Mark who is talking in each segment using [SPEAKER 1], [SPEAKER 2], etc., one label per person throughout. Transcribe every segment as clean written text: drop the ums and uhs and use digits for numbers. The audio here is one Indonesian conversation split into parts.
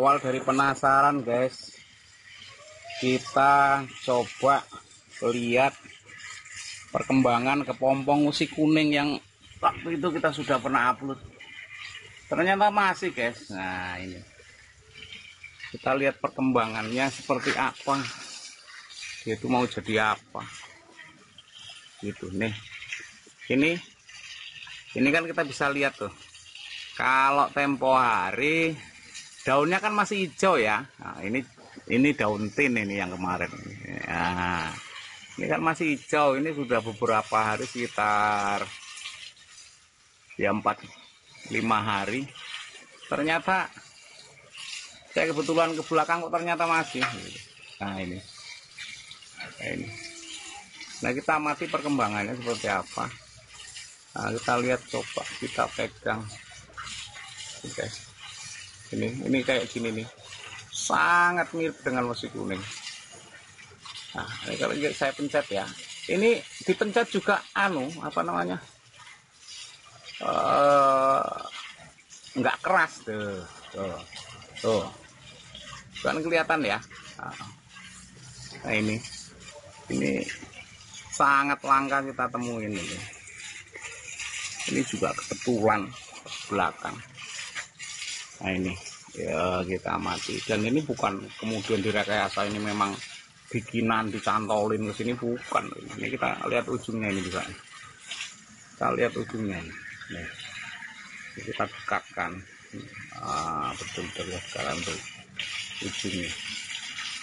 [SPEAKER 1] berawal dari penasaran guys, kita coba lihat perkembangan kepompong usi kuning yang waktu itu kita sudah pernah upload. Ternyata masih guys. Nah ini kita lihat perkembangannya seperti apa, dia itu mau jadi apa gitu nih. Ini kan kita bisa lihat tuh, kalau tempo hari daunnya kan masih hijau ya. Nah, ini daun tin ini yang kemarin. Nah, ini kan masih hijau. Ini sudah beberapa hari, sekitar ya 4-5 hari. Ternyata saya kebetulan ke belakang kok ternyata masih. Nah ini. Nah kita amati perkembangannya seperti apa. Nah, kita lihat, coba kita pegang. Oke. Ini kayak gini nih, sangat mirip dengan usi kuning. Nah ini kalau saya pencet ya, ini dipencet juga apa namanya, nggak keras tuh kan kelihatan ya. Nah ini sangat langka kita temuin ini juga kebetulan belakang. Nah ini ya kita amati, dan ini bukan kemudian direkayasa, ini memang bikinan dicantolin ke sini, bukan. Ini kita lihat ujungnya, ini juga kita lihat ujungnya ini. Nih, kita dekatkan betul-betul sekarang tuh ujungnya.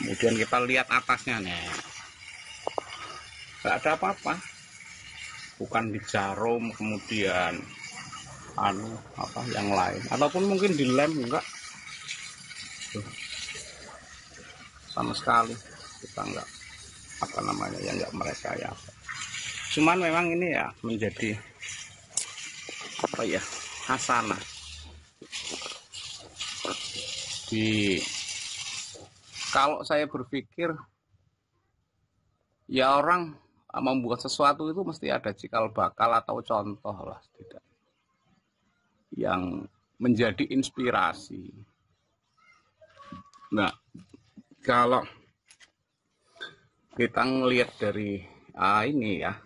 [SPEAKER 1] Kemudian kita lihat atasnya nih, nggak ada apa-apa, bukan di jarum kemudian apa yang lain, ataupun mungkin dilem, enggak. Tuh, sama sekali kita enggak apa namanya ya, enggak merekayasa. Cuman memang ini ya menjadi apa ya, hasanah kalau saya berpikir ya, orang membuat sesuatu itu mesti ada cikal bakal atau contoh lah tidak, yang menjadi inspirasi. Nah kalau kita ngelihat dari ini ya,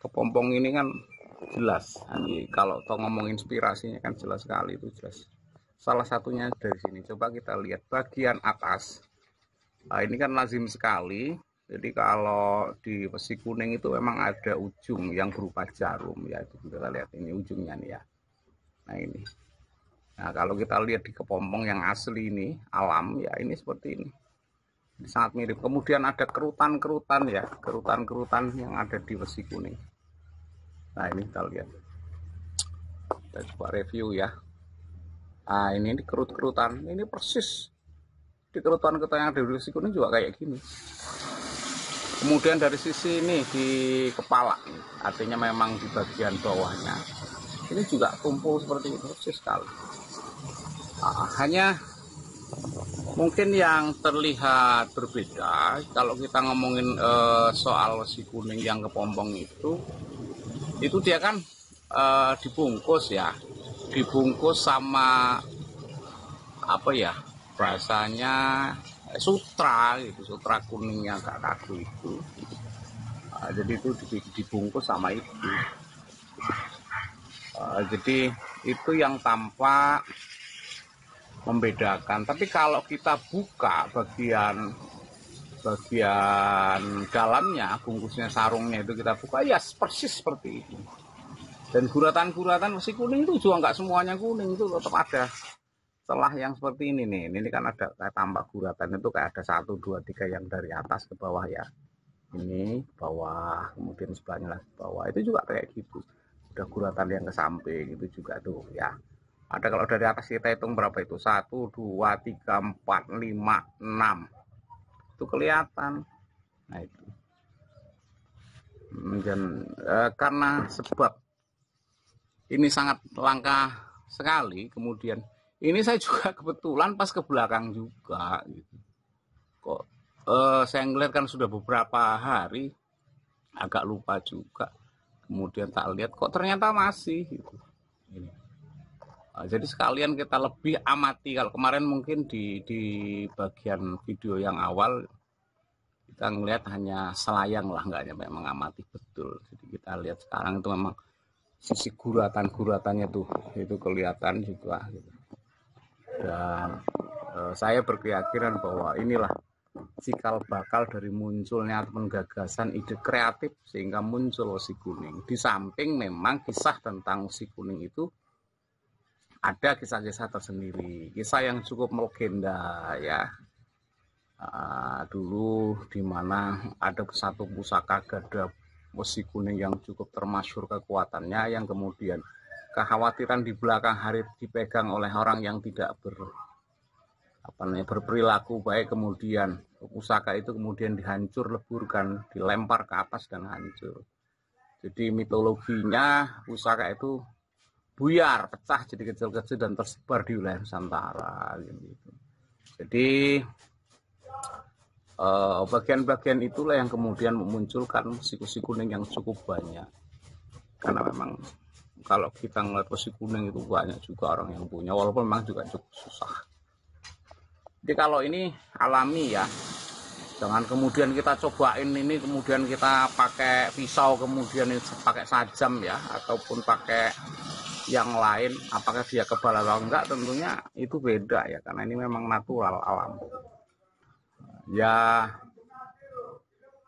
[SPEAKER 1] kepompong ini kan jelas. Ini kalau toh ngomong inspirasinya kan jelas sekali, itu jelas. Salah satunya dari sini, coba kita lihat bagian atas. Nah, ini kan lazim sekali. Jadi kalau di usi kuning itu memang ada ujung yang berupa jarum ya, itu kita lihat ini ujungnya nih ya. Nah ini. Nah kalau kita lihat di kepompong yang asli ini, alam ya, ini seperti ini. Ini sangat mirip. Kemudian ada kerutan-kerutan ya, kerutan-kerutan yang ada di usi kuning. Nah ini kita lihat. Kita coba review ya. Nah ini kerut-kerutan, ini persis di kerutan-kerutan yang ada di usi kuning juga kayak gini. Kemudian dari sisi ini di kepala, artinya memang di bagian bawahnya, ini juga tumpul seperti itu, persis sekali. Hanya mungkin yang terlihat berbeda kalau kita ngomongin soal usi kuning yang kepompong itu dia kan dibungkus ya, dibungkus sama apa ya bahasanya, sutra gitu, sutra kuning yang agak kaku itu. Jadi itu dibungkus sama itu. Jadi itu yang tampak membedakan. Tapi kalau kita buka bagian dalamnya, bungkusnya, sarungnya itu kita buka ya persis seperti itu. Dan guratan-guratan usi kuning itu juga nggak semuanya kuning, itu tetap ada celah yang seperti ini nih. Ini kan ada kayak tambah guratan itu, kayak ada 1, 2, 3 yang dari atas ke bawah ya. Ini ke bawah, kemudian sebelahnya lagi ke bawah, itu juga kayak gitu. Udah guratan yang ke samping itu juga tuh ya. Ada kalau dari atas kita hitung berapa itu, 1, 2, 3, 4, 5, 6. Itu kelihatan. Nah itu. Dan karena sebab ini sangat langka sekali, kemudian ini saya juga kebetulan pas ke belakang juga gitu. Kok saya ngeliat kan sudah beberapa hari, agak lupa juga. Kemudian tak lihat kok ternyata masih gitu. Ini. Jadi sekalian kita lebih amati. Kalau kemarin mungkin di bagian video yang awal kita ngelihat hanya selayang lah, nggak nyampe mengamati betul. Jadi kita lihat sekarang itu memang sisi guratan-guratannya tuh itu kelihatan juga gitu. Dan saya berkeyakinan bahwa inilah cikal bakal dari munculnya ataupun gagasan ide kreatif sehingga muncul Wesi Kuning. Di samping memang kisah tentang Wesi Kuning itu ada kisah-kisah tersendiri, kisah yang cukup melegenda ya. Dulu di mana ada satu pusaka gada Wesi Kuning yang cukup termasyhur kekuatannya, yang kemudian kekhawatiran di belakang hari dipegang oleh orang yang tidak berperilaku baik, kemudian pusaka itu kemudian dihancur leburkan, dilempar ke atas dan hancur. Jadi mitologinya pusaka itu buyar, pecah jadi kecil-kecil dan tersebar di wilayah Nusantara gitu. Jadi bagian-bagian itulah yang kemudian memunculkan Wesi Kuning yang cukup banyak. Karena memang kalau kita ngeliat Wesi Kuning itu banyak juga orang yang punya, walaupun memang juga cukup susah. Jadi kalau ini alami ya, jangan kemudian kita cobain ini kemudian kita pakai pisau kemudian pakai sajam ya, ataupun pakai yang lain, apakah dia kebal atau enggak, tentunya itu beda ya, karena ini memang natural alam ya.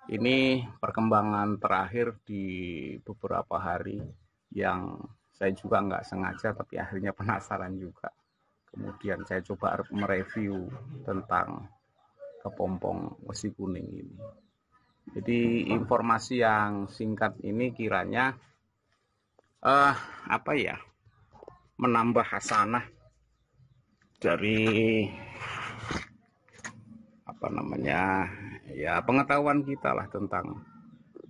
[SPEAKER 1] Ini perkembangan terakhir di beberapa hari yang saya juga nggak sengaja tapi akhirnya penasaran juga. Kemudian saya coba mereview tentang kepompong Wesi Kuning ini. Jadi informasi yang singkat ini kiranya menambah hasanah dari pengetahuan kita lah tentang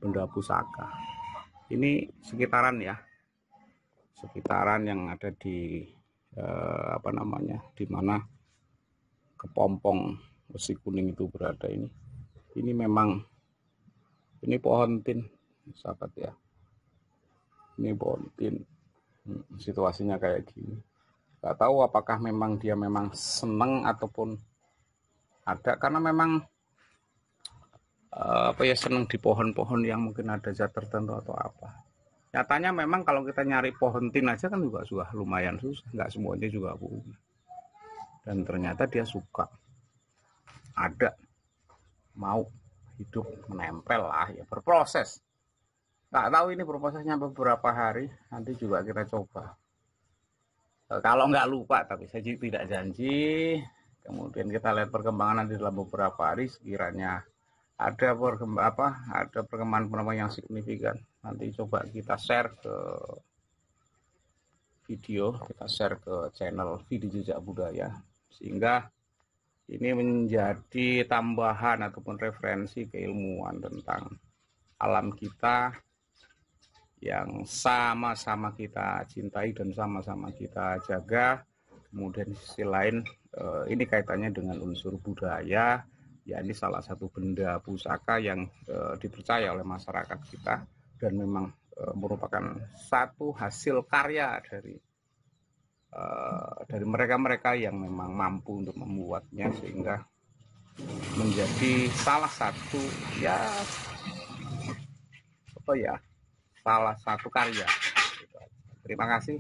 [SPEAKER 1] benda pusaka. Ini sekitaran yang ada di di mana kepompong Wesi Kuning itu berada ini. Ini memang pohon tin, sahabat ya. Ini pohon tin. Situasinya kayak gini. Gak tahu apakah memang dia memang seneng ataupun ada, karena memang seneng di pohon-pohon yang mungkin ada zat tertentu atau apa. Nyatanya memang kalau kita nyari pohon tin aja kan juga sudah lumayan susah, nggak semuanya juga punya. Dan ternyata dia suka, ada, mau hidup, menempel lah ya, berproses. Nggak tahu ini berprosesnya beberapa hari, nanti juga kita coba. Kalau nggak lupa, tapi saya tidak janji. Kemudian kita lihat perkembangan nanti dalam beberapa hari, sekiranya ada perkembangan yang signifikan, nanti coba kita share ke video, kita share ke channel Video Jejak Budaya, sehingga ini menjadi tambahan ataupun referensi keilmuan tentang alam kita yang sama-sama kita cintai dan sama-sama kita jaga. Kemudian di sisi lain ini kaitannya dengan unsur budaya, ya ini salah satu benda pusaka yang dipercaya oleh masyarakat kita dan memang merupakan satu hasil karya dari mereka-mereka yang memang mampu untuk membuatnya, sehingga menjadi salah satu salah satu karya. Terima kasih.